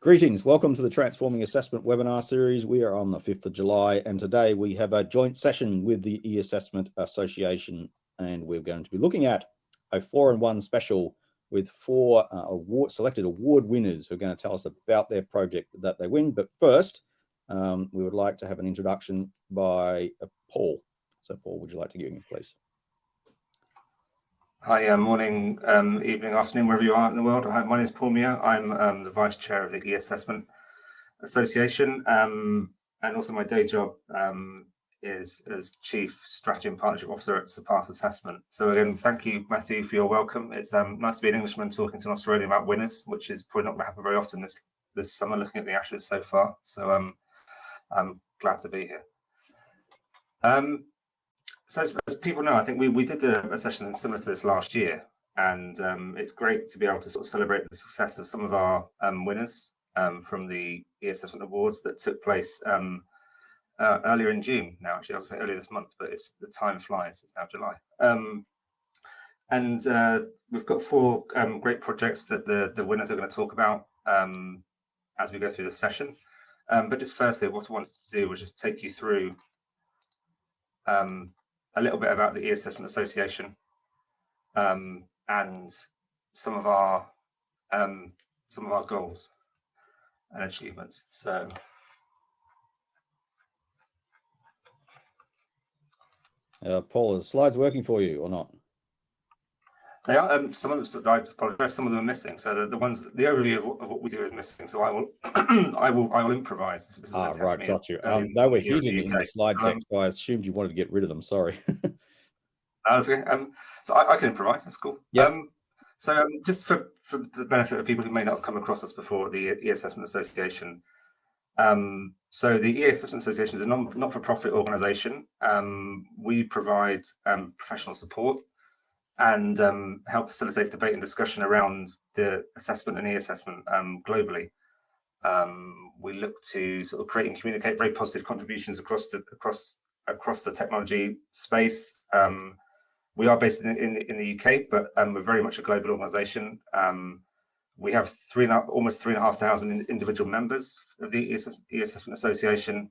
Greetings, welcome to the Transforming Assessment webinar series. We are on the 5th of July and today we have a joint session with the eAssessment Association, and we're going to be looking at a 4-in-1 special with 4 selected award winners who are going to tell us about their project that they win. But first, we would like to have an introduction by Paul. So Paul, would you like to give me, please? Hi, morning, evening, afternoon, wherever you are in the world. Hi, my name is Paul Muir. I'm the Vice Chair of the eAssessment Association, and also my day job is as Chief Strategy and Partnership Officer at Surpass Assessment. So again, thank you, Mathew, for your welcome. It's nice to be an Englishman talking to an Australian about winners, which is probably not going to happen very often this summer, looking at the Ashes so far. So I'm glad to be here. So as people know, I think we did a session similar to this last year, and it's great to be able to sort of celebrate the success of some of our winners from the eAssessment Awards that took place earlier in June. Now, actually, I'll say earlier this month, but the time flies. It's now July, and we've got 4 great projects that the winners are going to talk about as we go through the session. But just firstly, what I wanted to do was just take you through a little bit about the eAssessment Association and some of our goals and achievements. So Paul, are the slides working for you or not? They are. Some of them, I apologize, some of them are missing. So the overview of what we do is missing. So I will I will improvise. This right, got you. They were hidden in the slide deck, so I assumed you wanted to get rid of them. Sorry. Okay. So I can improvise. That's cool. Yeah. So just for the benefit of people who may not have come across us before, the eAssessment Association. So the eAssessment Association is a not-for-profit organisation. We provide professional support and help facilitate debate and discussion around the assessment and eAssessment globally. We look to sort of create and communicate very positive contributions across the technology space. We are based in the UK, but we're very much a global organisation. We have almost 3,500 individual members of the eAssessment Association,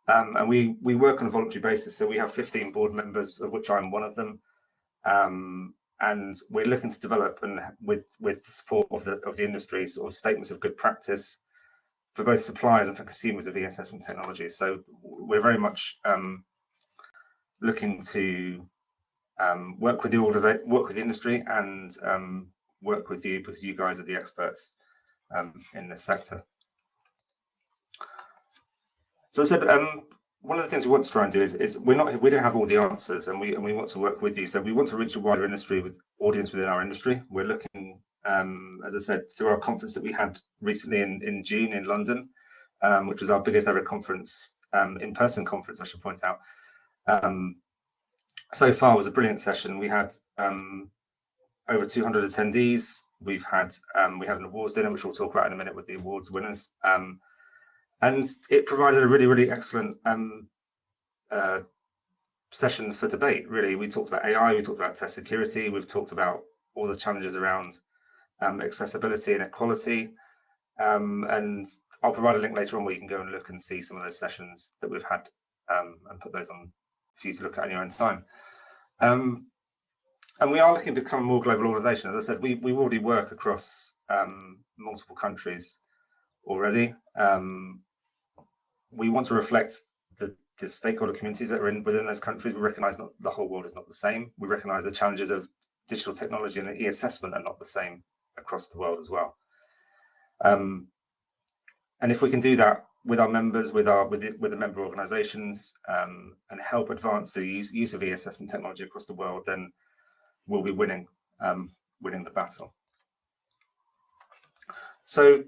and we work on a voluntary basis. So we have 15 board members, of which I'm one of them. And we're looking to develop, and with the support of the industry, sort of statements of good practice for both suppliers and for consumers of eAssessment technology. So we're very much looking to work with the industry and work with you, because you guys are the experts in this sector. So I said, one of the things we want to try and do is we don't have all the answers, and we want to work with you. So we want to reach a wider audience within our industry. We're looking, as I said, through our conference that we had recently in June in London, which was our biggest ever conference, in-person conference, I should point out. So far, it was a brilliant session. We had over 200 attendees. We had an awards dinner, which we'll talk about in a minute, with the awards winners. And it provided a really, really excellent session for debate, really. We talked about AI, we talked about test security, we've talked about all the challenges around accessibility and equality. And I'll provide a link later on where you can go and look and see some of those sessions that we've had and put those on for you to look at in your own time. And we are looking to become a more global organisation. As I said, we already work across multiple countries already. We want to reflect the stakeholder communities that are within those countries. We recognise not the whole world is not the same. We recognise the challenges of digital technology and e-assessment are not the same across the world as well. And if we can do that with our members, with the member organisations, and help advance the use of e-assessment technology across the world, then we'll be winning the battle. So,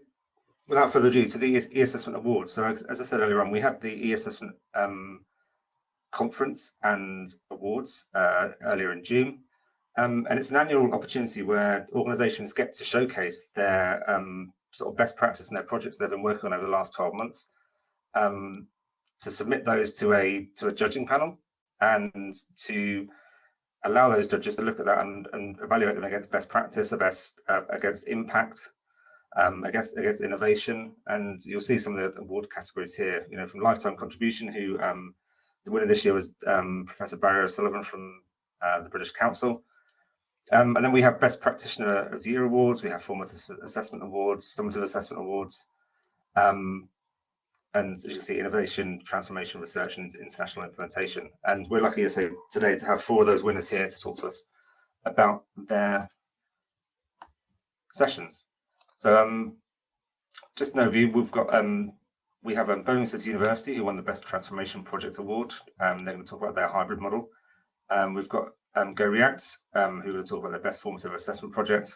without further ado, to the eAssessment Awards. So as I said earlier on, we had the eAssessment conference and awards earlier in June. And it's an annual opportunity where organisations get to showcase their sort of best practice and their projects they've been working on over the last 12 months, to submit those to a judging panel and to allow those judges to look at that and evaluate them against best practice, against impact, against innovation, and you'll see some of the award categories here. You know, from lifetime contribution, who the winner this year was Professor Barry O'Sullivan from the British Council. And then we have Best Practitioner of the Year awards, we have Formative Assessment awards, Summative Assessment awards, and as you can see, Innovation, Transformation, Research, and International Implementation. And we're lucky to say today to have 4 of those winners here to talk to us about their sessions. So just an overview, we have Birmingham City University, who won the Best Transformation Project Award. They're going to talk about their hybrid model. We've got GoReact, who are going to talk about their Best Formative Assessment Project.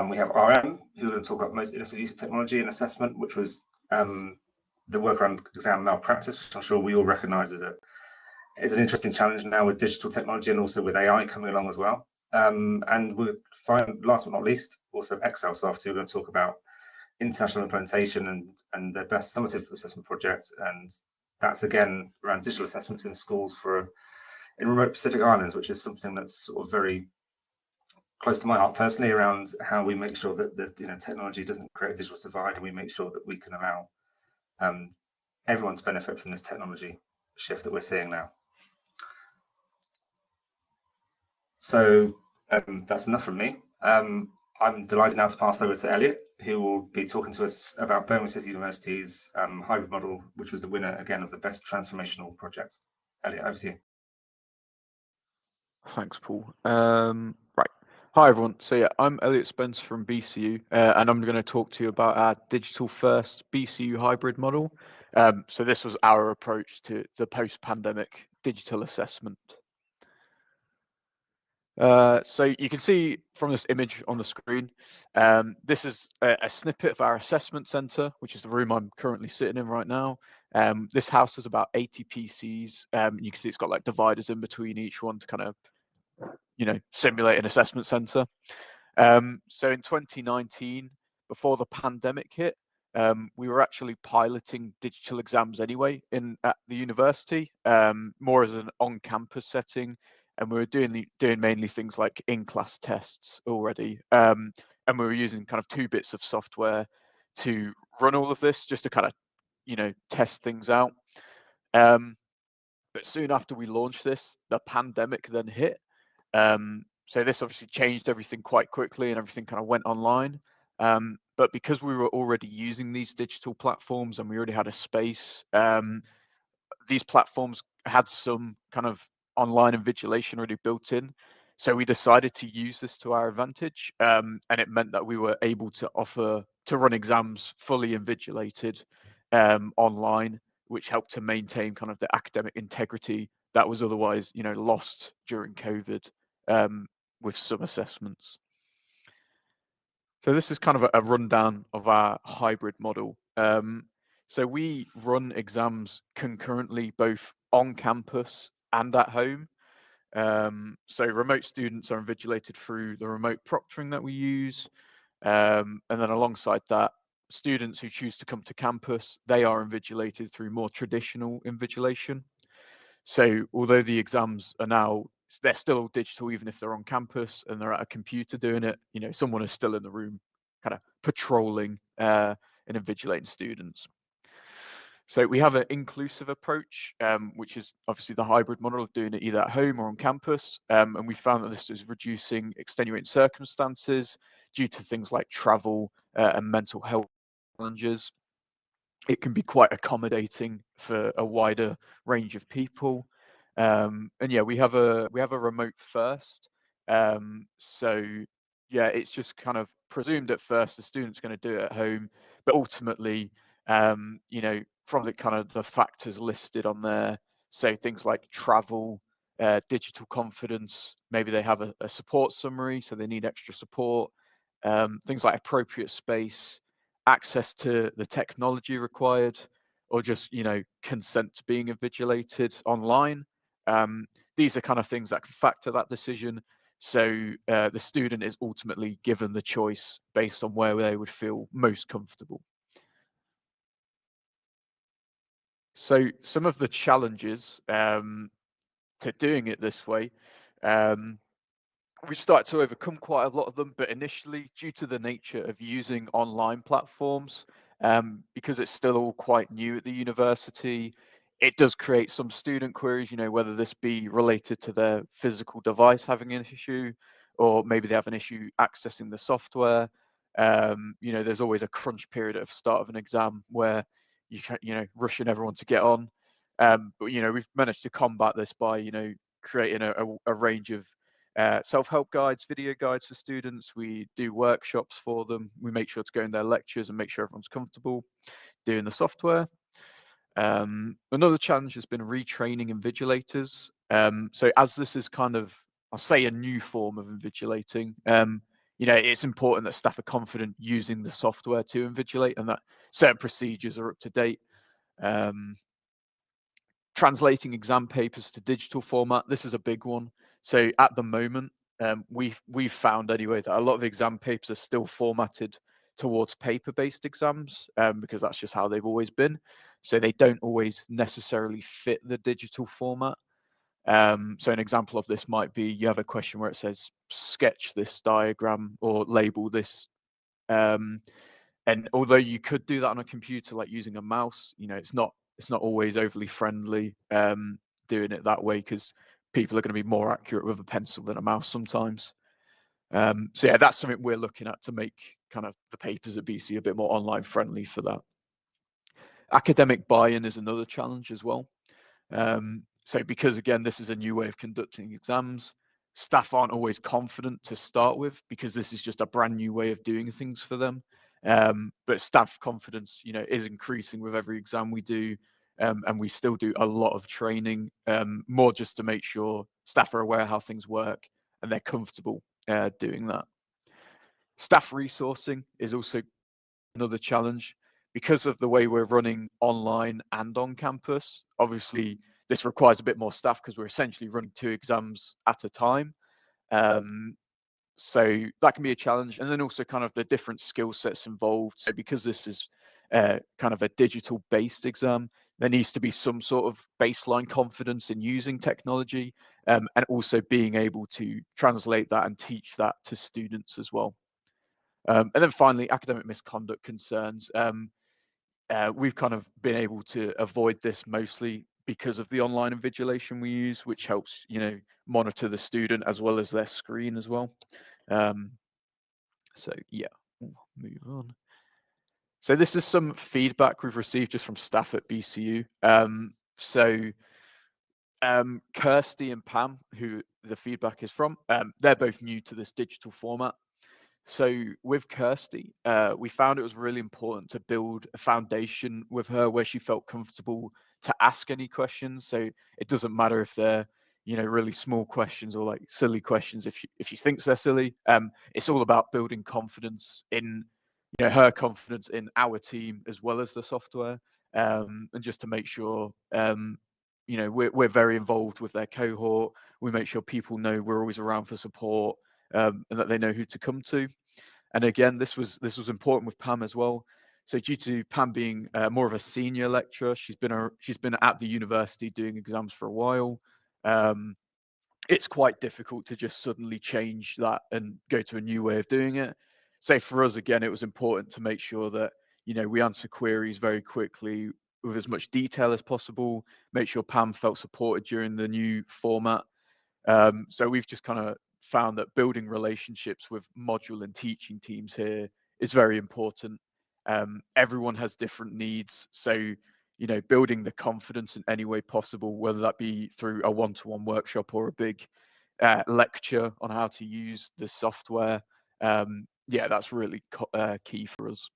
We have RM, who are going to talk about most innovative use of technology in assessment, which was the work around exam malpractice, which I'm sure we all recognise as an interesting challenge now with digital technology and also with AI coming along as well. And we'll find, last but not least, also Excelsoft, who are going to talk about international implementation and their best summative assessment project. And that's again around digital assessments in schools in remote Pacific Islands, which is something that's sort of very close to my heart personally, around how we make sure that technology doesn't create a digital divide, and we make sure that we can allow everyone to benefit from this technology shift that we're seeing now. So that's enough from me. I'm delighted now to pass over to Elliot, who will be talking to us about Birmingham City University's hybrid model, which was the winner again of the Best Transformational Project. Elliot, over to you. Thanks, Paul. Right. Hi, everyone. So yeah, I'm Elliot Spence from BCU, and I'm going to talk to you about our digital first BCU hybrid model. So this was our approach to the post-pandemic digital assessment. So you can see from this image on the screen, this is a snippet of our assessment centre, which is the room I'm currently sitting in right now. This house is about 80 PCs. You can see it's got like dividers in between each one to kind of, simulate an assessment centre. So in 2019, before the pandemic hit, we were actually piloting digital exams anyway at the university, more as an on-campus setting. And we were doing mainly things like in-class tests already. And we were using kind of 2 bits of software to run all of this, just to kind of, test things out. But soon after we launched this, the pandemic then hit. So this obviously changed everything quite quickly, and everything kind of went online. But because we were already using these digital platforms and we already had a space, these platforms had some kind of online invigilation already built in. So we decided to use this to our advantage. And it meant that we were able to run exams fully invigilated online, which helped to maintain kind of the academic integrity that was otherwise, lost during COVID with some assessments. So this is kind of a rundown of our hybrid model. So we run exams concurrently, both on campus and at home. So remote students are invigilated through the remote proctoring that we use. And then alongside that, students who choose to come to campus, they are invigilated through more traditional invigilation. So although the exams are now, they're still all digital, even if they're on campus and they're at a computer doing it, someone is still in the room kind of patrolling and invigilating students. So we have an inclusive approach, which is obviously the hybrid model of doing it either at home or on campus. And we found that this is reducing extenuating circumstances due to things like travel and mental health challenges. It can be quite accommodating for a wider range of people. And yeah, we have a remote first. So yeah, it's just kind of presumed at first the student's going to do it at home, but ultimately, from the kind of the factors listed on there, so things like travel, digital confidence, maybe they have a support summary, so they need extra support, things like appropriate space, access to the technology required, or just, consent to being invigilated online. These are kind of things that can factor that decision. So the student is ultimately given the choice based on where they would feel most comfortable. So some of the challenges to doing it this way, we started to overcome quite a lot of them, but initially, due to the nature of using online platforms, because it's still all quite new at the university, it does create some student queries, whether this be related to their physical device having an issue, or maybe they have an issue accessing the software. There's always a crunch period at the start of an exam where rushing everyone to get on. But we've managed to combat this by creating a range of self-help guides, video guides for students. We do workshops for them. We make sure to go in their lectures and make sure everyone's comfortable doing the software. Another challenge has been retraining invigilators. So as this is kind of, I'll say, a new form of invigilating, it's important that staff are confident using the software to invigilate and that certain procedures are up to date. Translating exam papers to digital format, this is a big one. So at the moment, we've found anyway that a lot of exam papers are still formatted towards paper-based exams because that's just how they've always been. So they don't always necessarily fit the digital format. So an example of this might be you have a question where it says sketch this diagram or label this. And although you could do that on a computer, like using a mouse, it's not always overly friendly doing it that way because people are going to be more accurate with a pencil than a mouse sometimes. So yeah, that's something we're looking at to make kind of the papers at BC a bit more online friendly for that. Academic buy-in is another challenge as well. So because again, this is a new way of conducting exams, staff aren't always confident to start with because this is just a brand new way of doing things for them. But staff confidence, is increasing with every exam we do. And we still do a lot of training, more just to make sure staff are aware how things work and they're comfortable doing that. Staff resourcing is also another challenge because of the way we're running online and on campus. Obviously, this requires a bit more staff because we're essentially running 2 exams at a time. So that can be a challenge. And then also kind of the different skill sets involved. So because this is kind of a digital based exam, there needs to be some sort of baseline confidence in using technology and also being able to translate that and teach that to students as well. And then finally, academic misconduct concerns. We've kind of been able to avoid this mostly because of the online invigilation we use, which helps, monitor the student as well as their screen as well. So yeah, move on. So this is some feedback we've received just from staff at BCU. Kirsty and Pam, who the feedback is from, they're both new to this digital format. So with Kirsty, we found it was really important to build a foundation with her where she felt comfortable to ask any questions. So it doesn't matter if they're, really small questions or like silly questions if she thinks they're silly. It's all about building confidence in, her confidence in our team as well as the software, and just to make sure, we're very involved with their cohort. We make sure people know we're always around for support. And that they know who to come to. And again, this was important with Pam as well. So due to Pam being more of a senior lecturer, she's been at the university doing exams for a while. It's quite difficult to just suddenly change that and go to a new way of doing it. So for us, again, it was important to make sure that we answer queries very quickly with as much detail as possible. Make sure Pam felt supported during the new format. So we've just kind of found that building relationships with module and teaching teams here is very important. Everyone has different needs. So, building the confidence in any way possible, whether that be through a one-to-one workshop or a big lecture on how to use the software. That's really key for us.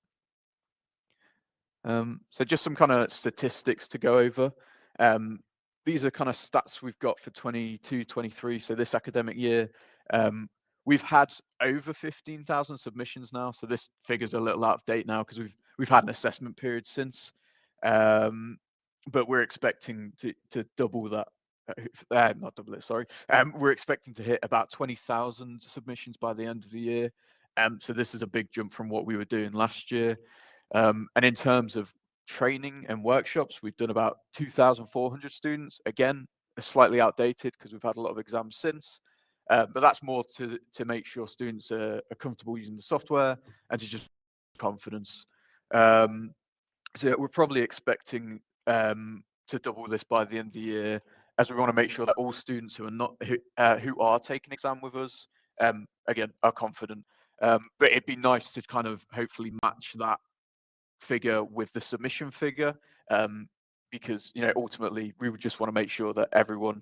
So just some kind of statistics to go over. These are kind of stats we've got for 22-23. So this academic year, we've had over 15,000 submissions now. So this figure's a little out of date now because we've had an assessment period since. But we're expecting to double that. Not double it, sorry. We're expecting to hit about 20,000 submissions by the end of the year. So this is a big jump from what we were doing last year. And in terms of training and workshops, we've done about 2,400 students. Again, slightly outdated because we've had a lot of exams since. but that's more to make sure students are comfortable using the software and to just confidence. So we're probably expecting to double this by the end of the year, as we want to make sure that all students who are taking exam with us, again, are confident. But it'd be nice to kind of hopefully match that figure with the submission figure, because ultimately we would just want to make sure that everyone,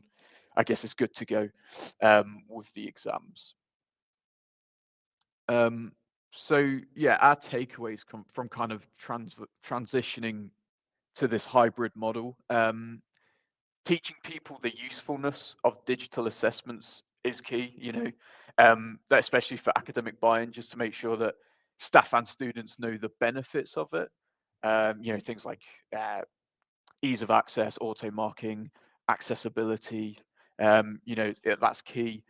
I guess, is good to go with the exams. So yeah, our takeaways come from kind of transitioning to this hybrid model. Teaching people the usefulness of digital assessments is key, that especially for academic buy-in, just to make sure that staff and students know the benefits of it. Things like ease of access, auto marking, accessibility, that's key.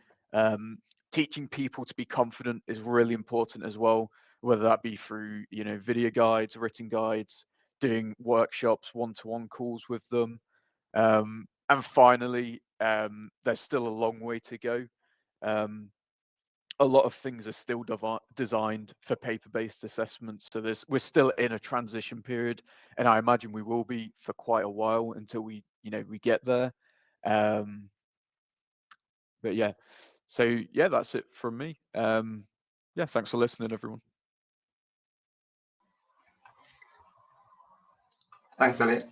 Teaching people to be confident is really important as well, whether that be through, video guides, written guides, doing workshops, one-to-one calls with them. And finally, there's still a long way to go. A lot of things are still designed for paper-based assessments, so we're still in a transition period, and I imagine we will be for quite a while until we get there. But yeah, so yeah, that's it from me. Yeah, thanks for listening, everyone. Thanks, Elliot.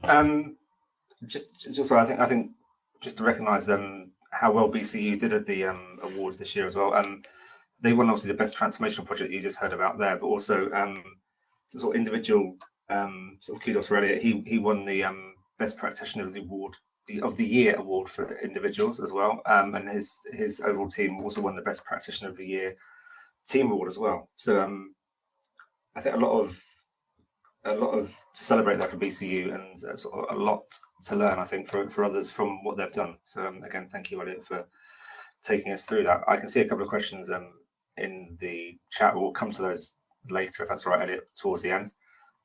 Just also, I think just to recognise how well BCU did at the awards this year as well. They won obviously the best transformational project you just heard about there, but also sort of individual sort of kudos for Elliot. He won the best practitioner of the year award for individuals as well, and his overall team also won the best practitioner of the year team award as well. So I think a lot of to celebrate that for BCU, and sort of a lot to learn, I think, for others from what they've done. So again, thank you, Elliot, for taking us through that. I can see a couple of questions in the chat. We'll come to those later, if that's all right, Elliot, towards the end.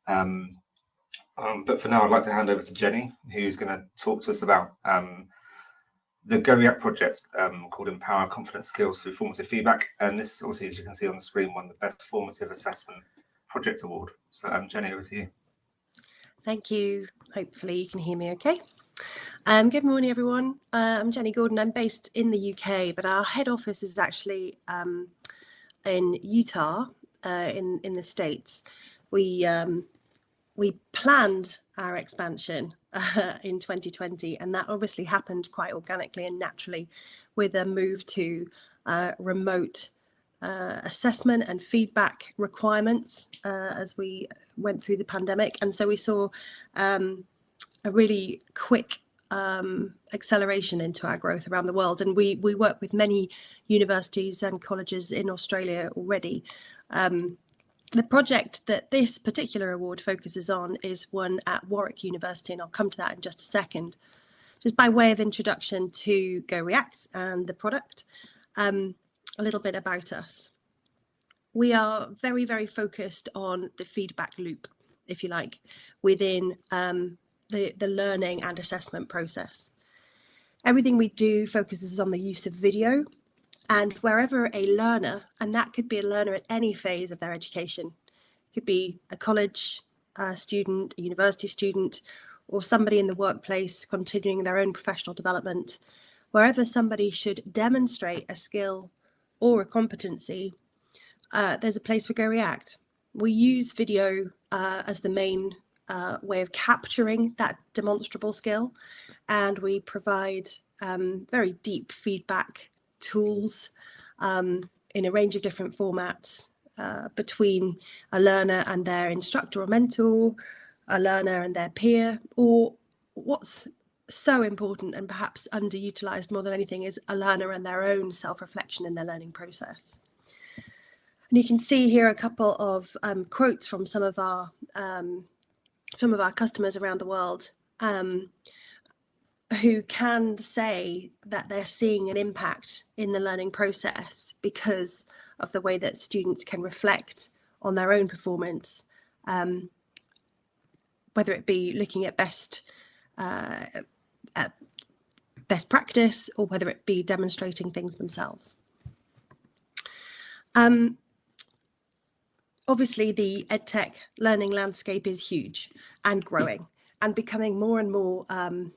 But for now, I'd like to hand over to Jenny, who's going to talk to us about the GoReact project called Empower Confidence Skills Through Formative Feedback. And this, obviously, as you can see on the screen, won the Best Formative Assessment Project Award. So Jenny, over to you. Thank you. Hopefully you can hear me okay. Good morning, everyone. I'm Jenny Gordon. I'm based in the UK, but our head office is actually in Utah, in the States. We planned our expansion in 2020, and that obviously happened quite organically and naturally with a move to remote assessment and feedback requirements as we went through the pandemic. And so we saw a really quick acceleration into our growth around the world, and we work with many universities and colleges in Australia already. The project that this particular award focuses on is one at Warwick University, and I'll come to that in just a second. Just by way of introduction to GoReact and the product, a little bit about us. We are very, very focused on the feedback loop, if you like, within the learning and assessment process. Everything we do focuses on the use of video, and wherever a learner, and that could be a learner at any phase of their education, it could be a college student, a university student, or somebody in the workplace continuing their own professional development, wherever somebody should demonstrate a skill or a competency, there's a place for GoReact. We use video as the main way of capturing that demonstrable skill, and we provide very deep feedback tools in a range of different formats between a learner and their instructor or mentor, a learner and their peer, or what's so important and perhaps underutilized more than anything is a learner and their own self-reflection in their learning process. And you can see here a couple of quotes from some of our customers around the world who can say that they're seeing an impact in the learning process because of the way that students can reflect on their own performance, whether it be looking at best practice or whether it be demonstrating things themselves. Obviously, the EdTech learning landscape is huge and growing and becoming more and more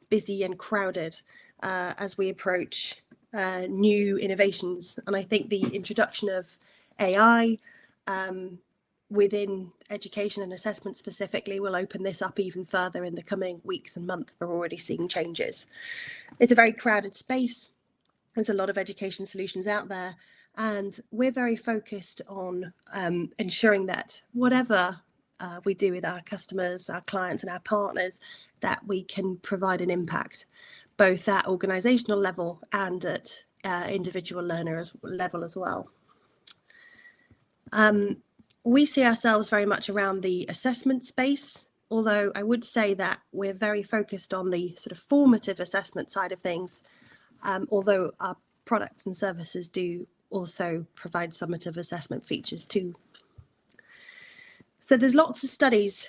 busy and crowded as we approach new innovations. And I think the introduction of AI within education and assessment specifically will open this up even further in the coming weeks and months. We're already seeing changes. It's a very crowded space. There's a lot of education solutions out there, and we're very focused on ensuring that whatever we do with our customers, our clients and our partners, that we can provide an impact, both at organisational level and at individual learner level as well. We see ourselves very much around the assessment space, although I would say that we're very focused on the sort of formative assessment side of things, although our products and services do also provide summative assessment features too. So there's lots of studies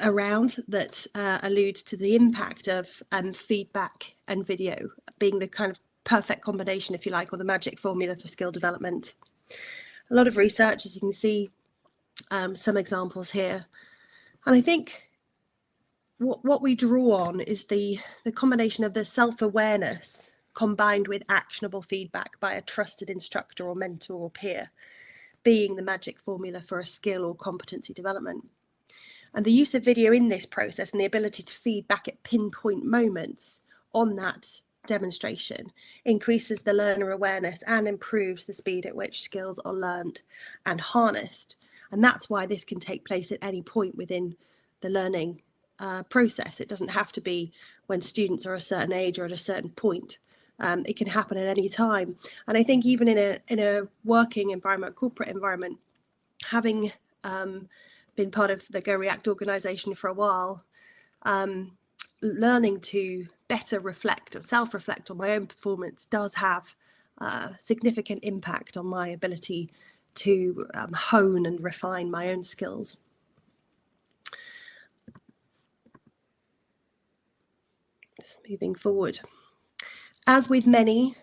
around that allude to the impact of feedback and video being the kind of perfect combination, if you like, or the magic formula for skill development. A lot of research, as you can see, some examples here. And I think what we draw on is the combination of the self-awareness combined with actionable feedback by a trusted instructor or mentor or peer being the magic formula for a skill or competency development. And the use of video in this process and the ability to feed back at pinpoint moments on that demonstration increases the learner awareness and improves the speed at which skills are learned and harnessed. And that's why this can take place at any point within the learning process. It doesn't have to be when students are a certain age or at a certain point. It can happen at any time. And I think even in a working environment, corporate environment, having been part of the GoReact organisation for a while, learning to better reflect or self-reflect on my own performance does have significant impact on my ability to hone and refine my own skills. Just moving forward. As with many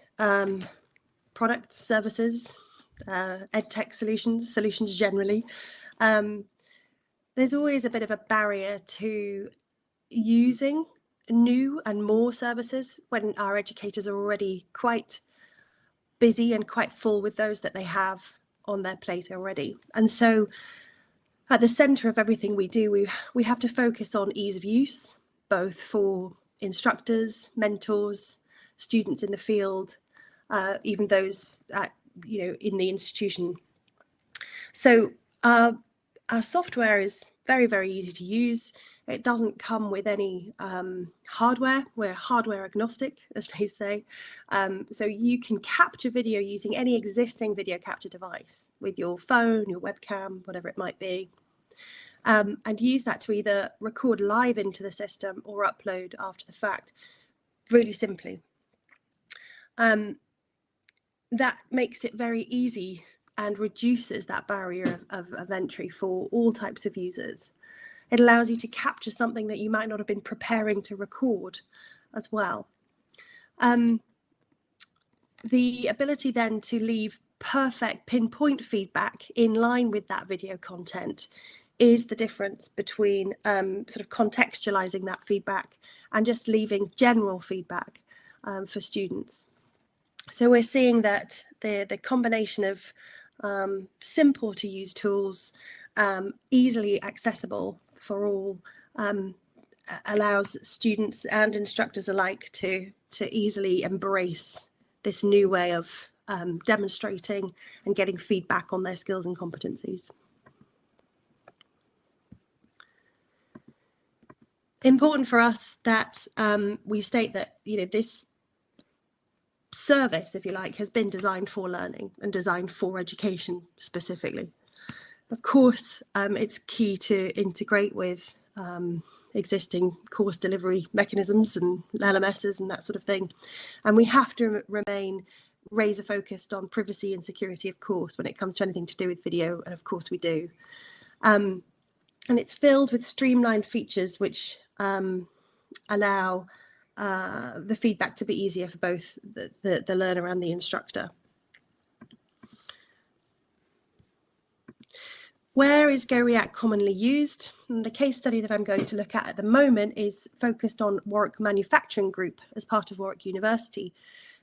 products, services, EdTech solutions generally, there's always a bit of a barrier to using new and more services when our educators are already quite busy and quite full with those that they have on their plate already. And so at the centre of everything we do, we have to focus on ease of use, both for instructors, mentors, students in the field, even those in the institution. So our software is very, very easy to use. It doesn't come with any hardware. We're hardware agnostic, as they say. So you can capture video using any existing video capture device with your phone, your webcam, whatever it might be, and use that to either record live into the system or upload after the fact, really simply. That makes it very easy and reduces that barrier of entry for all types of users. It allows you to capture something that you might not have been preparing to record as well. The ability then to leave perfect pinpoint feedback in line with that video content is the difference between sort of contextualizing that feedback and just leaving general feedback for students. So we're seeing that the combination of simple to use tools, easily accessible for all, allows students and instructors alike to easily embrace this new way of demonstrating and getting feedback on their skills and competencies. Important for us that we state that this service, if you like, has been designed for learning and designed for education specifically. Of course, it's key to integrate with existing course delivery mechanisms and LMSs and that sort of thing. And we have to remain razor focused on privacy and security, of course, when it comes to anything to do with video, and of course we do. And it's filled with streamlined features which allow the feedback to be easier for both the learner and the instructor. Where is GoReact commonly used? And the case study that I'm going to look at the moment is focused on Warwick Manufacturing Group as part of Warwick University.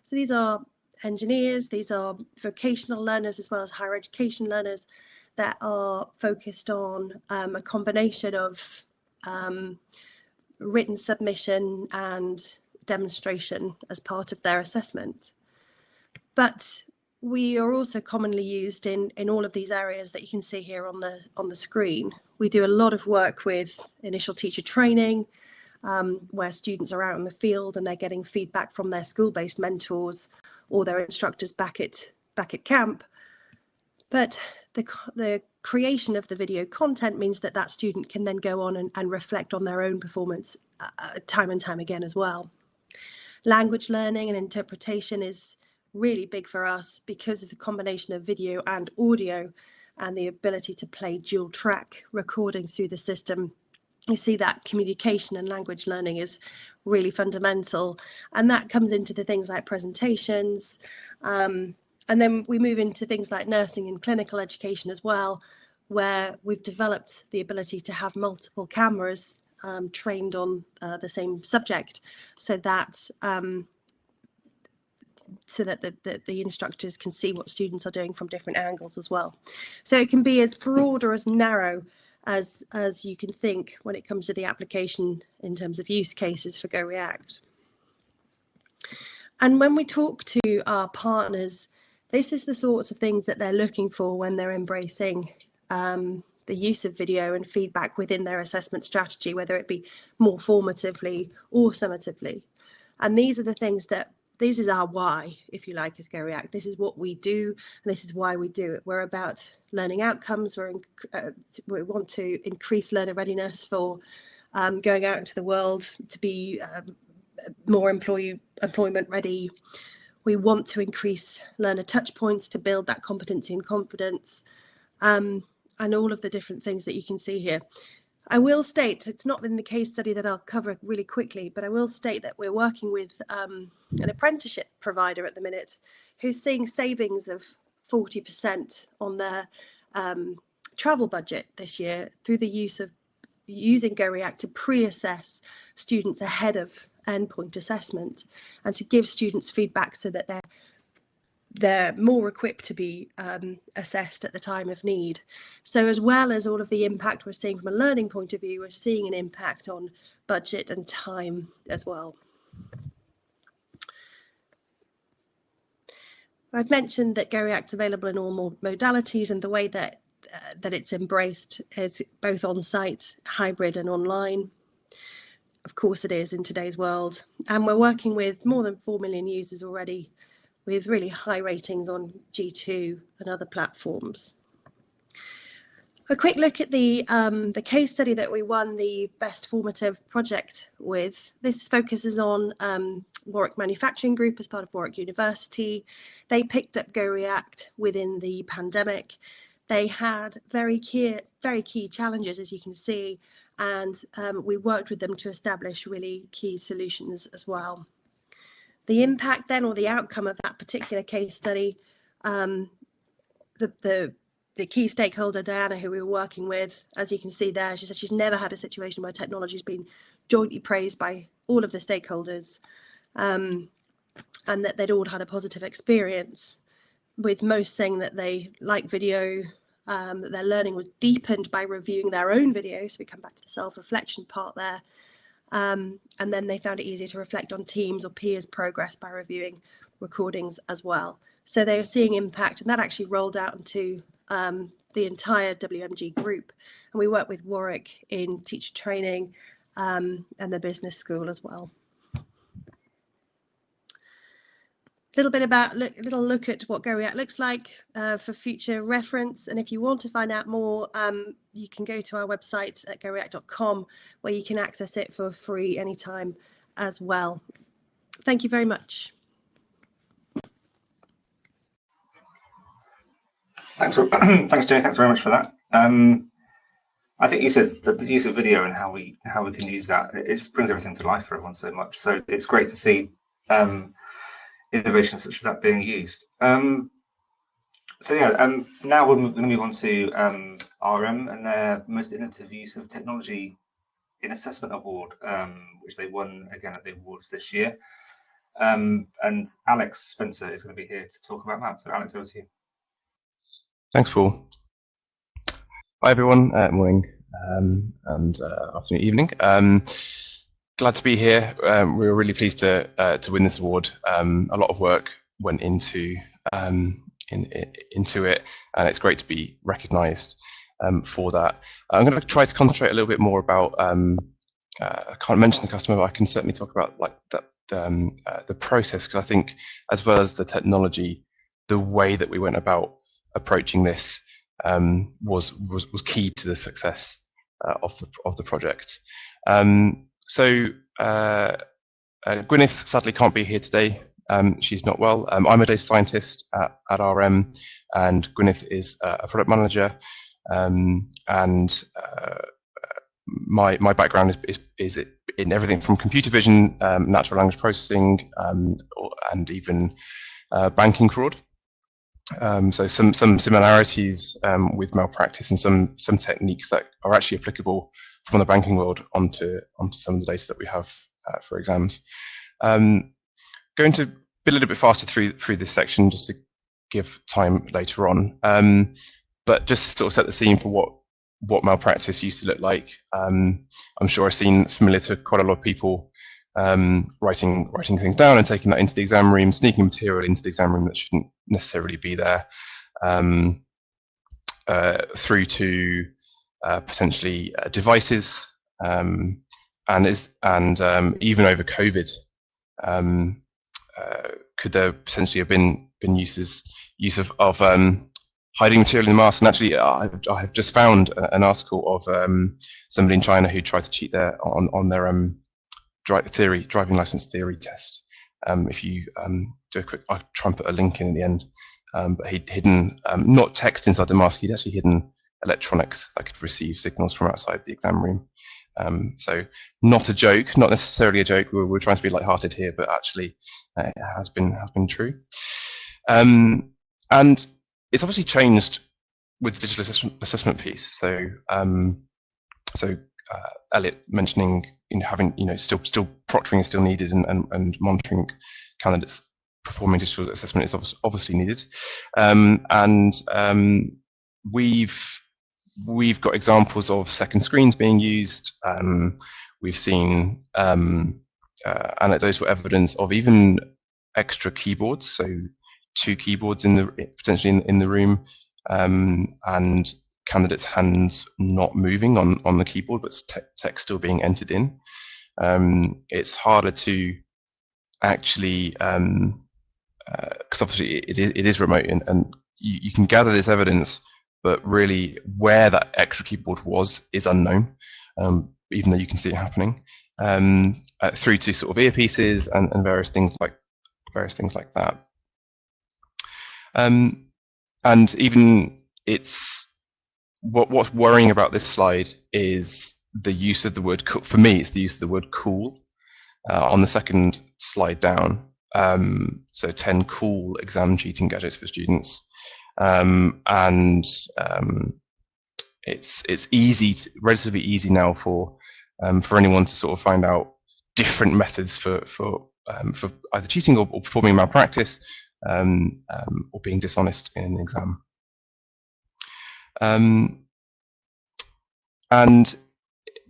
So these are engineers, these are vocational learners as well as higher education learners that are focused on a combination of written submission and demonstration as part of their assessment. But we are also commonly used in all of these areas that you can see here on the screen. We do a lot of work with initial teacher training, where students are out in the field and they're getting feedback from their school-based mentors or their instructors back at camp. But the creation of the video content means that that student can then go on and reflect on their own performance time and time again as well. Language learning and interpretation is really big for us because of the combination of video and audio and the ability to play dual track recordings through the system. You see that communication and language learning is really fundamental, and that comes into the things like presentations, and then we move into things like nursing and clinical education as well, where we've developed the ability to have multiple cameras trained on the same subject, so that the instructors can see what students are doing from different angles as well. So it can be as broad or as narrow as you can think when it comes to the application in terms of use cases for GoReact. And when we talk to our partners, this is the sorts of things that they're looking for when they're embracing the use of video and feedback within their assessment strategy, whether it be more formatively or summatively. And these are the things that, this is our why, if you like, as GoReact. This is what we do, and this is why we do it. We're about learning outcomes. We want to increase learner readiness for going out into the world to be more employment ready. We want to increase learner touch points to build that competency and confidence, and all of the different things that you can see here. I will state, it's not in the case study that I'll cover really quickly, but I will state that we're working with an apprenticeship provider at the minute who's seeing savings of 40% on their travel budget this year through the use of using GoReact to pre-assess students ahead of endpoint assessment and to give students feedback so that they're more equipped to be assessed at the time of need. So as well as all of the impact we're seeing from a learning point of view, we're seeing an impact on budget and time as well. I've mentioned that GoReact's available in all modalities, and the way that it's embraced is both on-site, hybrid and online. Of course it is in today's world, and we're working with more than 4 million users already, with really high ratings on G2 and other platforms. A quick look at the case study that we won the Best Formative Project with. This focuses on Warwick Manufacturing Group as part of Warwick University. They picked up GoReact within the pandemic. They had very key challenges, as you can see, and we worked with them to establish really key solutions as well. The impact then, or the outcome of that particular case study, the key stakeholder, Diana, who we were working with, as you can see there, she said she's never had a situation where technology has been jointly praised by all of the stakeholders, and that they'd all had a positive experience, with most saying that they like video, that their learning was deepened by reviewing their own video. So we come back to the self-reflection part there. And then they found it easier to reflect on teams or peers' progress by reviewing recordings as well. So they are seeing impact, and that actually rolled out into the entire WMG group. And we work with Warwick in teacher training and the business school as well. A little look at what GoReact looks like for future reference, and if you want to find out more, you can go to our website at goreact.com, where you can access it for free anytime as well. Thank you very much. Thanks, thanks, Jay. Thanks very much for that. I think you said that the use of video and how we can use that, it brings everything to life for everyone so much. So it's great to see innovations such as that being used. So yeah, now we're going to move on to RM and their most innovative use of technology in assessment award, which they won again at the awards this year. And Alex Spencer is going to be here to talk about that. So Alex, over to you. Thanks, Paul. Hi everyone, morning and afternoon, evening. Glad to be here. We were really pleased to win this award. A lot of work went into it, and it's great to be recognised for that. I'm going to try to concentrate a little bit more about. I can't mention the customer, but I can certainly talk about like the process, because I think, as well as the technology, the way that we went about approaching this was key to the success of the project. So Gwyneth sadly can't be here today. She's not well. I'm a data scientist at RM, and Gwyneth is a product manager. And my background is in everything from computer vision, natural language processing, and even banking fraud. So some similarities with malpractice, and some techniques that are actually applicable from the banking world onto some of the data that we have for exams. Going to be a little bit faster through this section just to give time later on, but just to sort of set the scene for what malpractice used to look like. I'm sure I've seen it's familiar to quite a lot of people, writing things down and taking that into the exam room, sneaking material into the exam room that shouldn't necessarily be there, through to potentially devices, and even over COVID, could there potentially have been use of hiding material in the mask? And actually, I have just found an article of somebody in China who tried to cheat on their driving license theory test. If you do a quick, I'll try and put a link in the end. But he'd hidden not text inside the mask. He'd actually hidden electronics that could receive signals from outside the exam room. So not a joke, not necessarily a joke. We're trying to be light-hearted here, but actually it has been true. And it's obviously changed with the digital assessment piece. So Elliot mentioning having still proctoring is still needed, and monitoring candidates performing digital assessment is obviously needed. We've got examples of second screens being used. We've seen anecdotal evidence of even extra keyboards, so 2 keyboards potentially in the room, and candidates' hands not moving on the keyboard, but text still being entered in. It's harder to actually, because obviously it is remote, and you can gather this evidence, but really where that extra keyboard was is unknown, even though you can see it happening, through to sort of earpieces and various things like that. And even what's worrying about this slide is the use of the word cool. For me, it's the use of the word cool on the second slide down. So 10 cool exam cheating gadgets for students. It's relatively easy now for anyone to sort of find out different methods for either cheating or performing malpractice, or being dishonest in an exam. And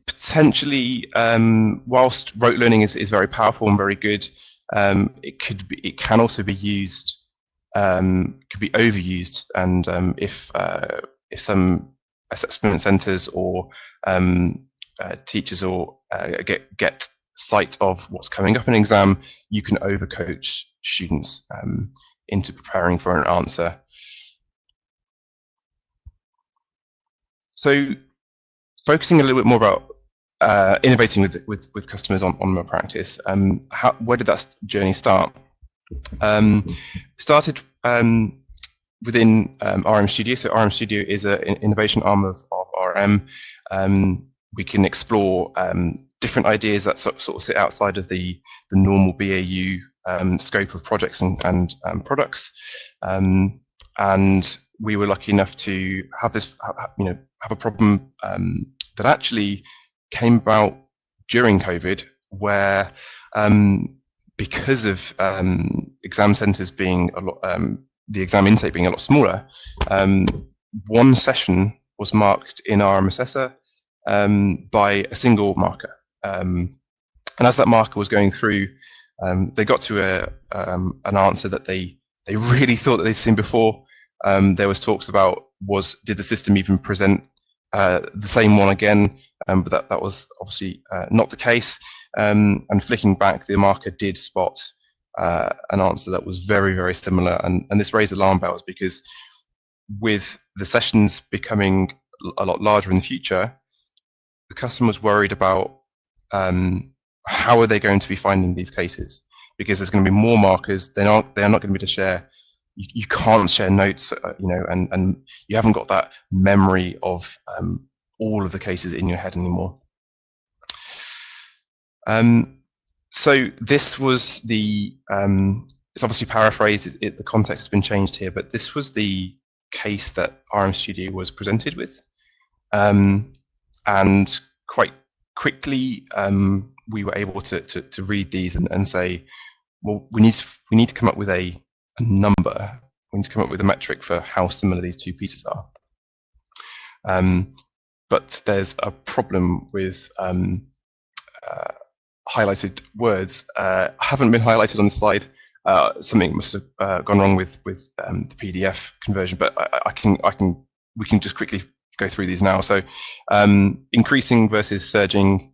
potentially, whilst rote learning is very powerful and very good, it can also be used, could be overused, and if some assessment centres or teachers or get sight of what's coming up in an exam, you can overcoach students into preparing for an answer. So, focusing a little bit more about innovating with customers on malpractice. Where did that journey start? Started within RM Studio. So RM Studio is an innovation arm of RM. We can explore different ideas that sort of sit outside of the normal BAU scope of projects and products. and we were lucky enough to have this, have a problem that actually came about during COVID, where because of exam centres being a lot, the exam intake being a lot smaller, one session was marked in RM Assessor by a single marker. And as that marker was going through, they got to an answer that they really thought that they'd seen before. There was talks about did the system even present the same one again, but that was obviously not the case. And flicking back, the marker did spot an answer that was very, very similar, and this raised alarm bells, because with the sessions becoming a lot larger in the future, the customer was worried about how are they going to be finding these cases, because there's going to be more markers. They are not going to be able to share. You can't share notes, and you haven't got that memory of all of the cases in your head anymore. So this was the, it's obviously paraphrased, the context has been changed here, but this was the case that RM Studio was presented with. And quite quickly, we were able to read these and say, well, we need to come up with a number. We need to come up with a metric for how similar these two pieces are. But there's a problem with highlighted words. Haven't been highlighted on the slide. Something must have gone wrong with the PDF conversion, but we can just quickly go through these now. So increasing versus surging,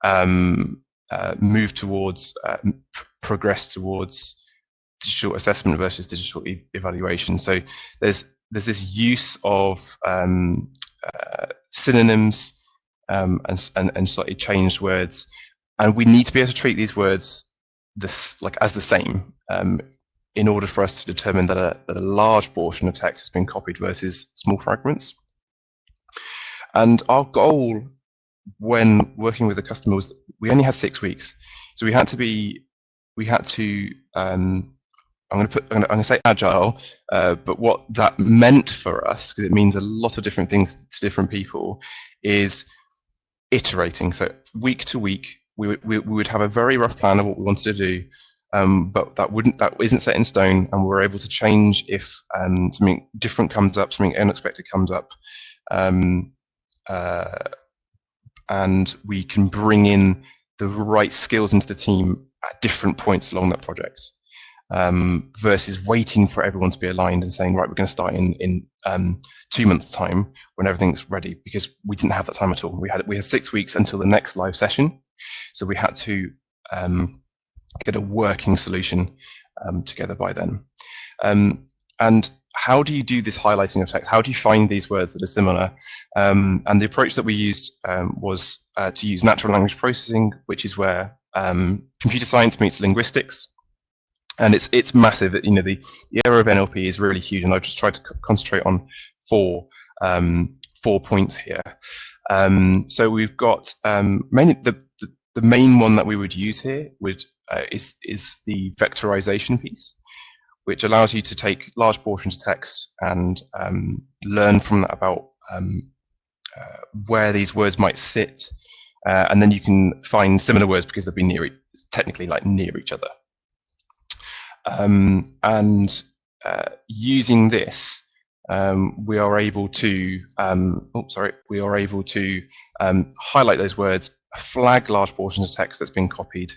move towards, progress towards digital assessment versus digital evaluation. So there's this use of synonyms and slightly changed words, and we need to be able to treat these words as the same in order for us to determine that a large portion of text has been copied versus small fragments. And our goal when working with the customer was that we only had 6 weeks, so we had to I'm going to say agile, but what that meant for us, because it means a lot of different things to different people, is iterating. So week to week, we would have a very rough plan of what we wanted to do, but that isn't set in stone, and we're able to change if something different comes up, something unexpected comes up, and we can bring in the right skills into the team at different points along that project. Versus waiting for everyone to be aligned and saying, right, we're going to start in 2 months' time when everything's ready, because we didn't have that time at all. We had 6 weeks until the next live session, so we had to get a working solution together by then. And how do you do this highlighting of text? How do you find these words that are similar? And the approach that we used was to use natural language processing, which is where computer science meets linguistics. And it's massive. The area of NLP is really huge, and I've just tried to concentrate on four points here. So we've got mainly the main one that we would use here is the vectorization piece, which allows you to take large portions of text and learn from that about where these words might sit, and then you can find similar words because they'll be technically near each other. And using this, we are able to highlight those words, flag large portions of text that's been copied,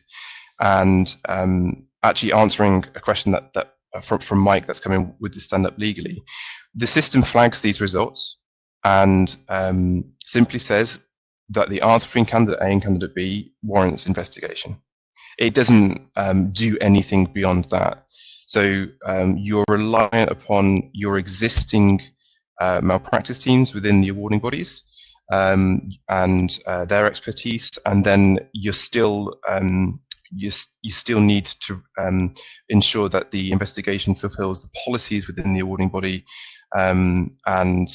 and actually answering a question that from Mike that's coming with the Stand Up Legally. The system flags these results and simply says that the answer between candidate A and candidate B warrants investigation. It doesn't do anything beyond that. So you're reliant upon your existing malpractice teams within the awarding bodies and their expertise, and then you still need to ensure that the investigation fulfills the policies within the awarding body, and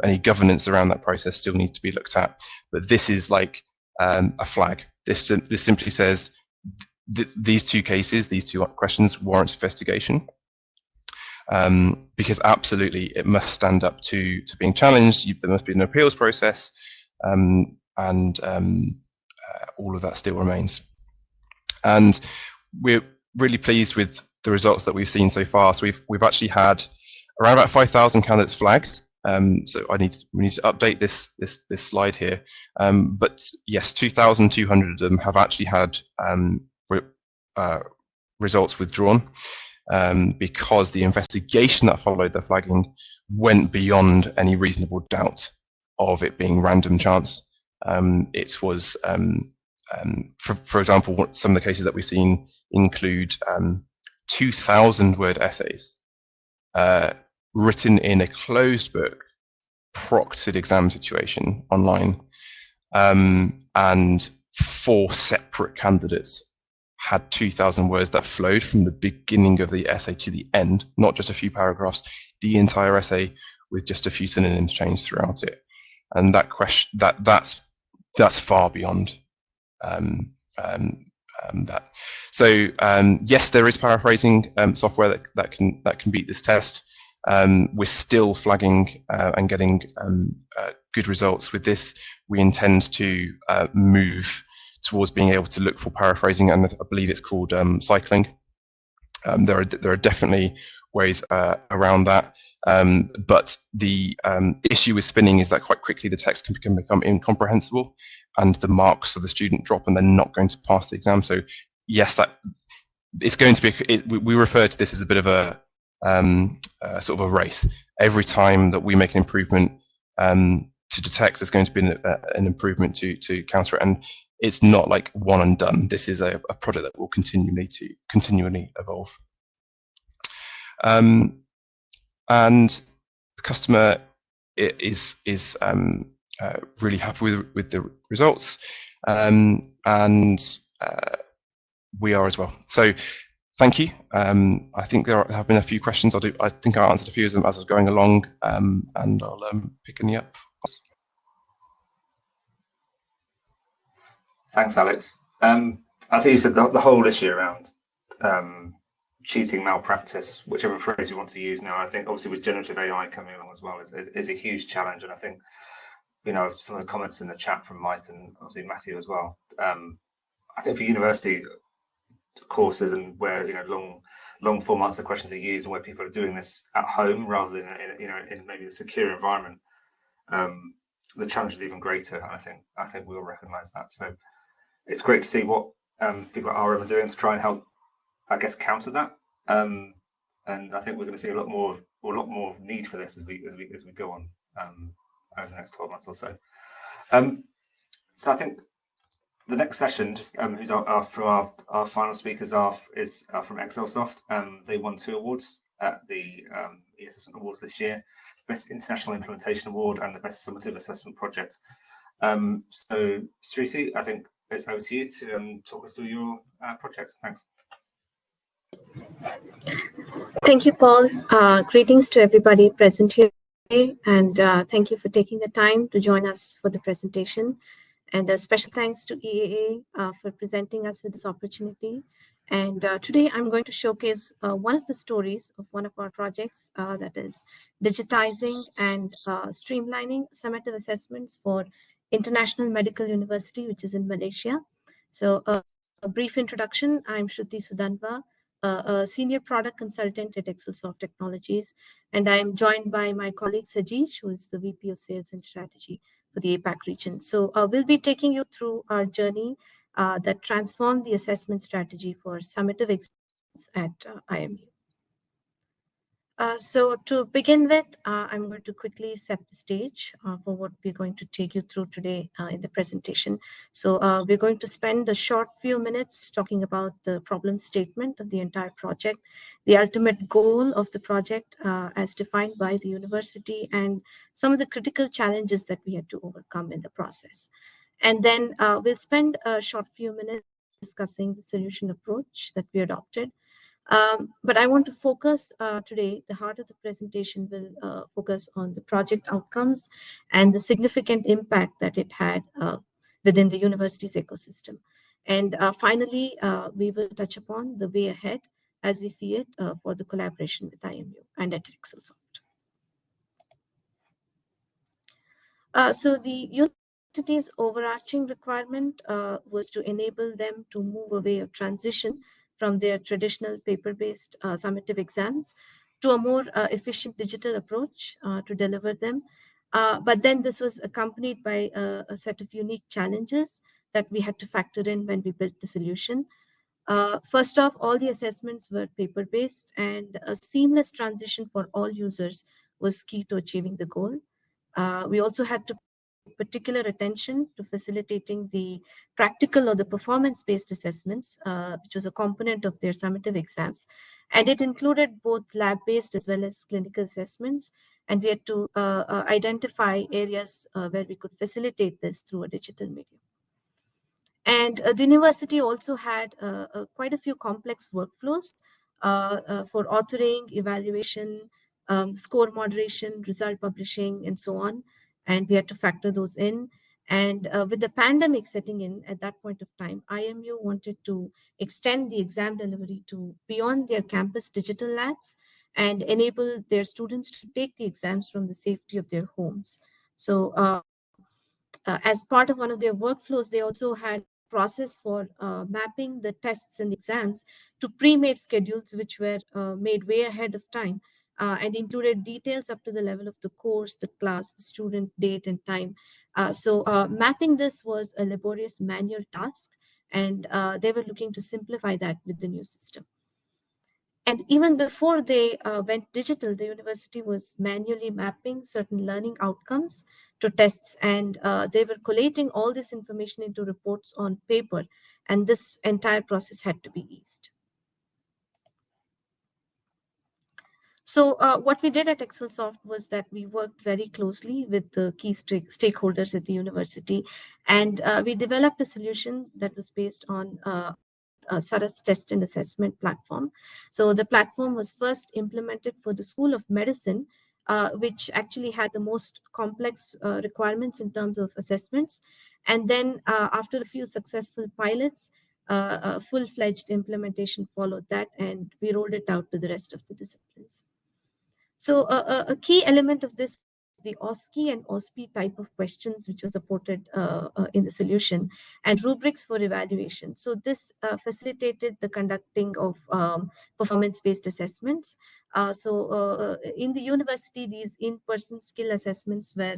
any governance around that process still needs to be looked at. But this is like a flag. This simply says these two cases, these two questions warrants investigation. because absolutely it must stand up to being challenged. There must be an appeals process, and all of that still remains. And we're really pleased with the results that we've seen so far. So we've actually had around about 5,000 candidates flagged. So we need to update this slide here. But yes, 2,200 of them have actually had results withdrawn, because the investigation that followed the flagging went beyond any reasonable doubt of it being random chance. It was, for example, some of the cases that we've seen include 2,000-word essays written in a closed book, proctored exam situation online, and 4 separate candidates had 2,000 words that flowed from the beginning of the essay to the end, not just a few paragraphs, the entire essay with just a few synonyms changed throughout it. And that's far beyond that. So yes, there is paraphrasing software that can beat this test. We're still flagging and getting good results with this. We intend to move towards being able to look for paraphrasing, and I believe it's called cycling. There are definitely ways around that, but the issue with spinning is that quite quickly the text can become incomprehensible, and the marks of the student drop, and they're not going to pass the exam. So yes, that it's going to be. We refer to this as a bit of a sort of a race. Every time that we make an improvement to detect, there's going to be an improvement to counter it, and it's not like one and done. This is a product that will continually evolve. And the customer is really happy with the results, and we are as well. So thank you. I think there have been a few questions. I think I answered a few of them as I was going along, and I'll pick any up. Thanks, Alex. I think you said the whole issue around cheating, malpractice, whichever phrase you want to use now. I think obviously with generative AI coming along as well is a huge challenge, and I think some of the comments in the chat from Mike and obviously Mathew as well. I think for university courses and where long form answer questions are used and where people are doing this at home rather than in maybe a secure environment, the challenge is even greater. And I think we all recognise that. So it's great to see what people at RM are doing to try and help, I guess, counter that. And I think we're going to see a lot more need for this as we go on over the next 12 months or so. So I think the next session, just who's our final speakers is from Excelsoft. They won 2 awards at the eAssessment Awards this year: Best International Implementation Award and the Best Summative Assessment Project. So Sriti, I think it's over to you to talk us through your project. Thanks. Thank you, Paul. Greetings to everybody present here today, and thank you for taking the time to join us for the presentation. And a special thanks to EAA for presenting us with this opportunity. And today I'm going to showcase one of the stories of one of our projects, that is digitizing and streamlining summative assessments for International Medical University, which is in Malaysia. So a brief introduction: I'm Shruti Sudanva, a senior product consultant at Excelsoft Technologies, and I'm joined by my colleague Sajid, who is the VP of Sales and Strategy for the APAC region. So we'll be taking you through our journey that transformed the assessment strategy for summative exams at IMU. So to begin with, I'm going to quickly set the stage for what we're going to take you through today in the presentation. So we're going to spend a short few minutes talking about the problem statement of the entire project, the ultimate goal of the project as defined by the university, and some of the critical challenges that we had to overcome in the process. And then we'll spend a short few minutes discussing the solution approach that we adopted. But I want to focus today, the heart of the presentation will focus on the project outcomes and the significant impact that it had within the university's ecosystem. And finally, we will touch upon the way ahead as we see it for the collaboration with IMU and at Excelsoft. So the university's overarching requirement was to enable them to move away or transition from their traditional paper-based summative exams to a more efficient digital approach to deliver them. But then this was accompanied by a set of unique challenges that we had to factor in when we built the solution. First off, all the assessments were paper-based, and a seamless transition for all users was key to achieving the goal. We also had to pay particular attention to facilitating the practical or the performance-based assessments, which was a component of their summative exams. And it included both lab-based as well as clinical assessments. And we had to identify areas where we could facilitate this through a digital medium. And the university also had quite a few complex workflows for authoring, evaluation, score moderation, result publishing, and so on. And we had to factor those in. And with the pandemic setting in at that point of time, IMU wanted to extend the exam delivery to beyond their campus digital labs and enable their students to take the exams from the safety of their homes. So as part of one of their workflows, they also had process for mapping the tests and exams to pre-made schedules, which were made way ahead of time and included details up to the level of the course, the class, the student, date, and time. So mapping this was a laborious manual task, and they were looking to simplify that with the new system. And even before they went digital, the university was manually mapping certain learning outcomes to tests, and they were collating all this information into reports on paper, and this entire process had to be eased. So what we did at Excelsoft was that we worked very closely with the key stakeholders at the university, and we developed a solution that was based on Sara's test and assessment platform. So the platform was first implemented for the School of Medicine, which actually had the most complex requirements in terms of assessments. And then after a few successful pilots, a full-fledged implementation followed that, and we rolled it out to the rest of the disciplines. So a key element of this, the OSCE and OSPE type of questions, which was supported in the solution, and rubrics for evaluation. So this facilitated the conducting of performance-based assessments. In the university, these in-person skill assessments were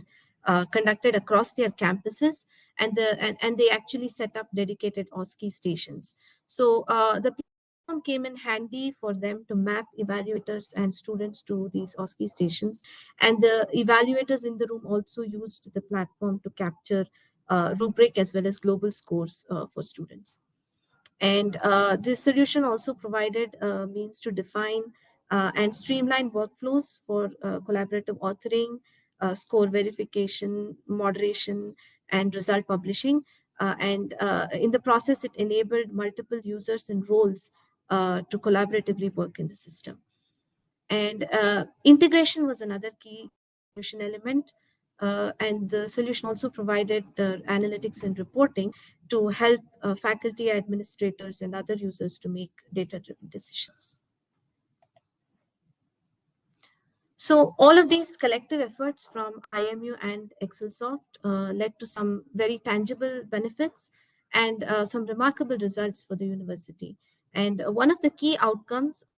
conducted across their campuses, and they actually set up dedicated OSCE stations. So the platform came in handy for them to map evaluators and students to these OSCE stations, and the evaluators in the room also used the platform to capture rubric as well as global scores for students. And this solution also provided means to define and streamline workflows for collaborative authoring, score verification, moderation, and result publishing. And in the process, it enabled multiple users and roles to collaboratively work in the system. And integration was another key solution element. And the solution also provided analytics and reporting to help faculty, administrators, and other users to make data-driven decisions. So all of these collective efforts from IMU and Excelsoft led to some very tangible benefits and some remarkable results for the university. And one of the key outcomes of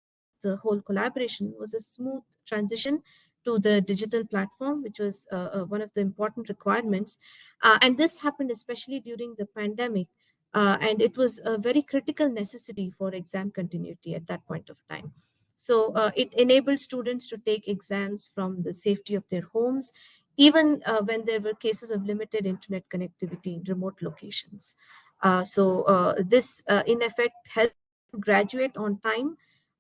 the whole collaboration was a smooth transition to the digital platform, which was one of the important requirements. And this happened especially during the pandemic. And it was a very critical necessity for exam continuity at that point of time. So it enabled students to take exams from the safety of their homes, even when there were cases of limited internet connectivity in remote locations. This, in effect, helped graduate on time,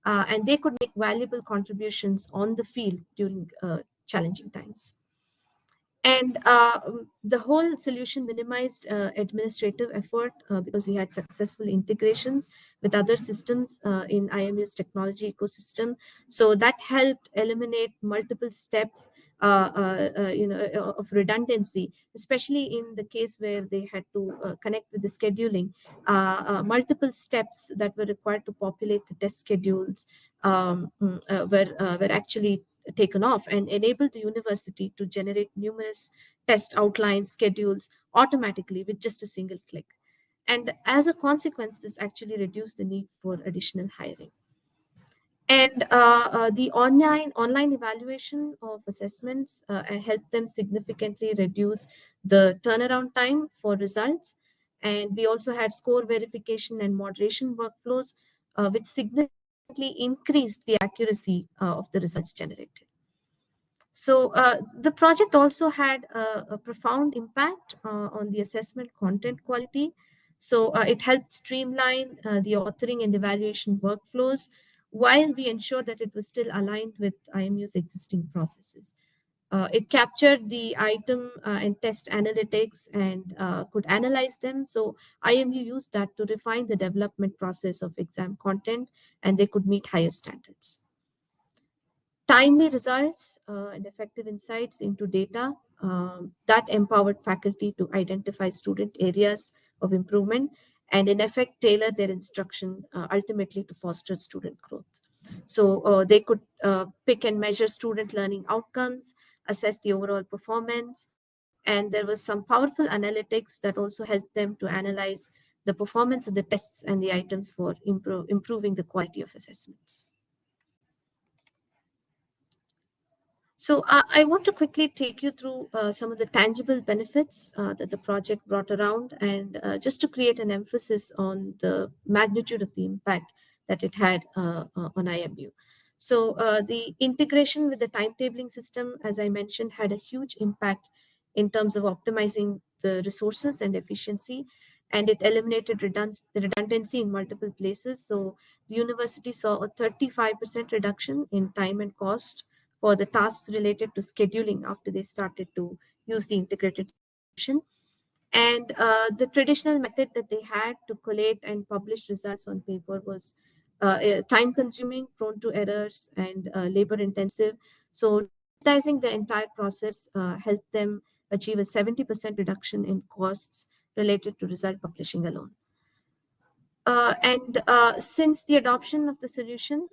and they could make valuable contributions on the field during challenging times. And the whole solution minimized administrative effort because we had successful integrations with other systems in IMU's technology ecosystem. So that helped eliminate multiple steps of redundancy, especially in the case where they had to connect with the scheduling. Multiple steps that were required to populate the test schedules were actually taken off, and enabled the university to generate numerous test outlines, schedules automatically with just a single click. And as a consequence, this actually reduced the need for additional hiring. And the online evaluation of assessments helped them significantly reduce the turnaround time for results. And we also had score verification and moderation workflows, which significantly increased the accuracy of the results generated. So the project also had a profound impact on the assessment content quality. So it helped streamline the authoring and evaluation workflows, while we ensured that it was still aligned with IMU's existing processes. It captured the item and test analytics and could analyze them. So IMU used that to refine the development process of exam content, and they could meet higher standards. Timely results and effective insights into data that empowered faculty to identify student areas of improvement and in effect tailor their instruction ultimately to foster student growth. So they could pick and measure student learning outcomes, assess the overall performance, and there was some powerful analytics that also helped them to analyze the performance of the tests and the items for improving the quality of assessments. So I want to quickly take you through some of the tangible benefits that the project brought around, and just to create an emphasis on the magnitude of the impact that it had on IMU. So the integration with the timetabling system, as I mentioned, had a huge impact in terms of optimizing the resources and efficiency, and it eliminated redundancy in multiple places. So the university saw a 35% reduction in time and cost for the tasks related to scheduling after they started to use the integrated solution. And the traditional method that they had to collate and publish results on paper was time consuming, prone to errors, and labor intensive. So digitizing the entire process helped them achieve a 70% reduction in costs related to result publishing alone. Since the adoption of the solution,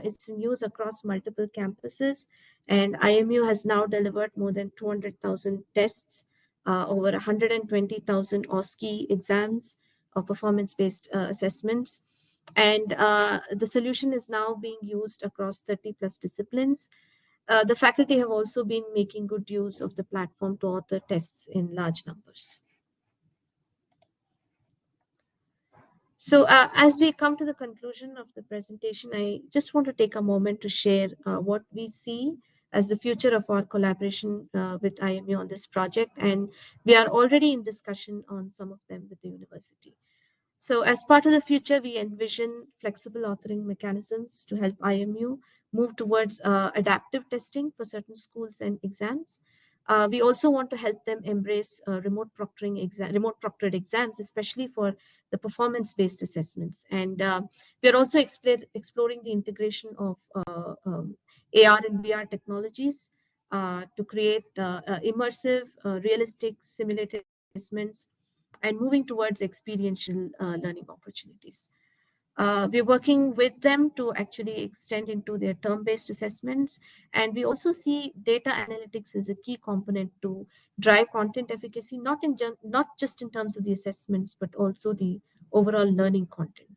it's in use across multiple campuses, and IMU has now delivered more than 200,000 tests, over 120,000 OSCE exams or performance-based assessments. And the solution is now being used across 30+ disciplines. The faculty have also been making good use of the platform to author tests in large numbers. So as we come to the conclusion of the presentation, I just want to take a moment to share what we see as the future of our collaboration with IMU on this project. And we are already in discussion on some of them with the university. So as part of the future, we envision flexible authoring mechanisms to help IMU move towards adaptive testing for certain schools and exams. We also want to help them embrace remote proctored exams, especially for the performance-based assessments. And we are also exploring the integration of AR and VR technologies to create immersive, realistic simulated assessments and moving towards experiential learning opportunities. We're working with them to actually extend into their term-based assessments, and we also see data analytics as a key component to drive content efficacy, not just in terms of the assessments, but also the overall learning content.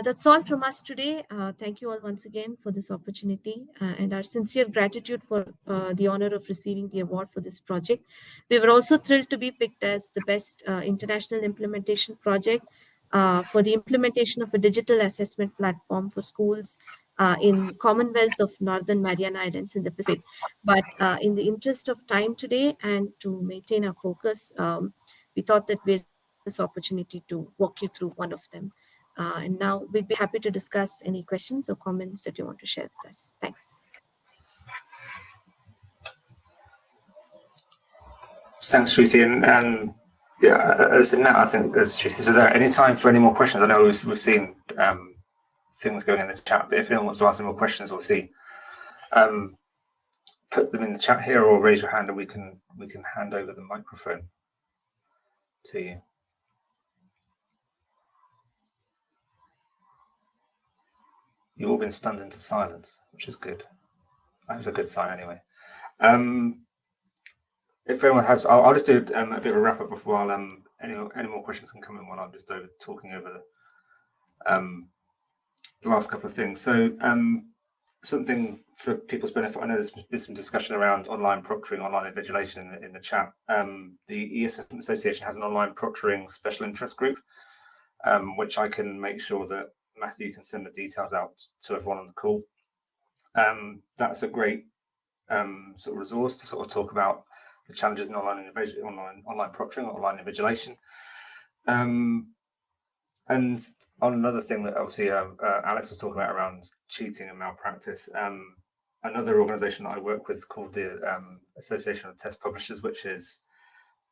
That's all from us today. Thank you all once again for this opportunity and our sincere gratitude for the honor of receiving the award for this project. We were also thrilled to be picked as the best international implementation project for the implementation of a digital assessment platform for schools in Commonwealth of Northern Mariana Islands in the Pacific. But in the interest of time today and to maintain our focus, we thought that we'd this opportunity to walk you through one of them. And now we'd be happy to discuss any questions or comments that you want to share with us. Thanks. Thanks, Shruti. And yeah, as in that, I think, as Shruti said, there any time for any more questions? I know we've seen things going in the chat, but if anyone wants to ask any more questions, we'll see. Put them in the chat here, or raise your hand, and we can hand over the microphone to you. You've all been stunned into silence, which is good. That was a good sign, anyway. If anyone has, I'll just do a bit of a wrap up before any more questions can come in while I'm just talking over the last couple of things. So something for people's benefit, I know there's been some discussion around online proctoring, online invigilation in the chat. The eAssessment Association has an online proctoring special interest group, which I can make sure that Mathew can send the details out to everyone on the call. That's a great sort of resource to sort of talk about the challenges in online proctoring, online invigilation. And on another thing that obviously Alex was talking about around cheating and malpractice, another organisation that I work with called the Association of Test Publishers, which is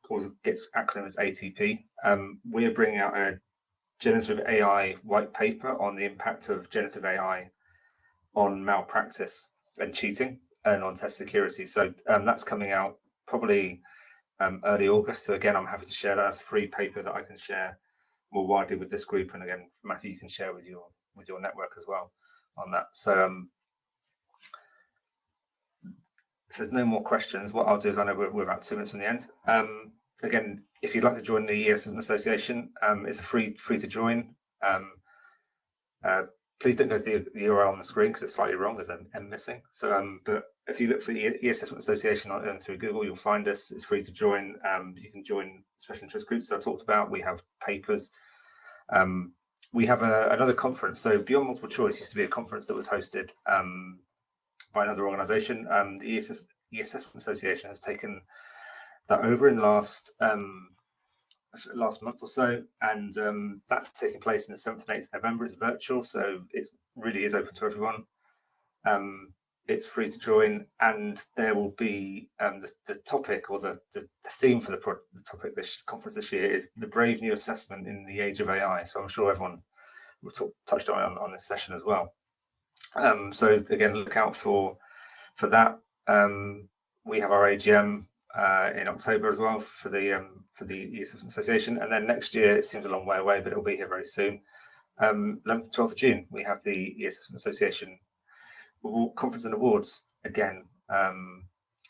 called, its acronym is ATP. We're bringing out a generative AI white paper on the impact of generative AI on malpractice and cheating and on test security. So that's coming out probably early August. So again, I'm happy to share that as a free paper that I can share more widely with this group, and again, Mathew, you can share with your network as well on that. So if there's no more questions, what I'll do is, I know we're about 2 minutes from the end. Again, if you'd like to join the eAssessment Association, it's a free to join. Please don't go to the URL on the screen because it's slightly wrong. There's an M missing. So, but if you look for the eAssessment Association through Google, you'll find us. It's free to join. You can join special interest groups that I talked about. We have papers. We have another conference. So Beyond Multiple Choice used to be a conference that was hosted by another organisation. The eAssessment Association has taken that over in the last month or so, and that's taking place in the 7th and 8th of November. It's virtual, so it really is open to everyone. It's free to join, and there will be the topic, or the theme for the topic this conference this year is the brave new assessment in the age of AI. So I'm sure everyone will touched on this session as well. So again, look out for that. We have our AGM in October as well for the eAssessment Association, and then next year, it seems a long way away, but it'll be here very soon. 11th to 12th of June, we have the eAssessment Association Conference and Awards again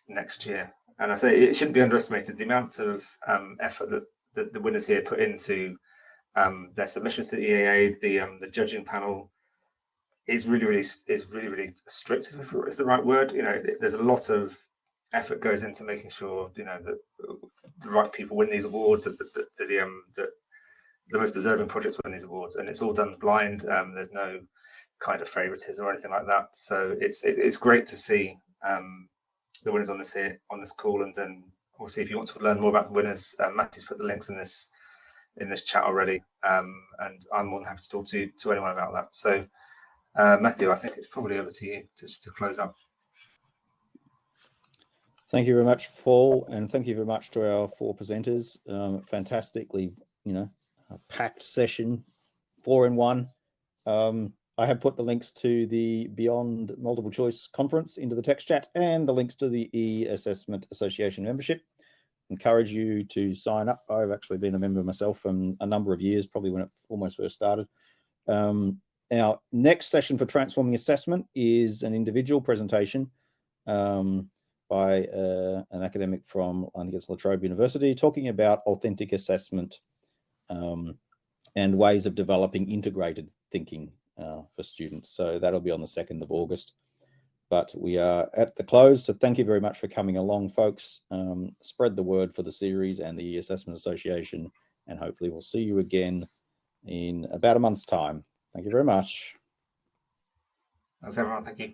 next year. And I say it shouldn't be underestimated, the amount of effort that the winners here put into their submissions to the EAA. The judging panel is really strict, is the right word. You know, there's a lot of effort goes into making sure, you know, that the right people win these awards, that the most deserving projects win these awards, and it's all done blind. There's no kind of favoritism or anything like that. So it's great to see the winners on this call. And then obviously, if you want to learn more about the winners, Mathew's put the links in this chat already, and I'm more than happy to talk to anyone about that. So Mathew, I think it's probably over to you just to close up. Thank you very much, Paul, and thank you very much to our 4 presenters. Fantastically, packed session, 4 in 1. I have put the links to the Beyond Multiple Choice conference into the text chat, and the links to the eAssessment Association membership. Encourage you to sign up. I've actually been a member myself for a number of years, probably when it almost first started. Our next session for Transforming Assessment is an individual presentation by an academic from, I think it's La Trobe University, talking about authentic assessment and ways of developing integrated thinking for students. So that'll be on the 2nd of August. But we are at the close, so thank you very much for coming along, folks. Spread the word for the series and the eAssessment Association, and hopefully we'll see you again in about a month's time. Thank you very much. Thanks, everyone. Thank you.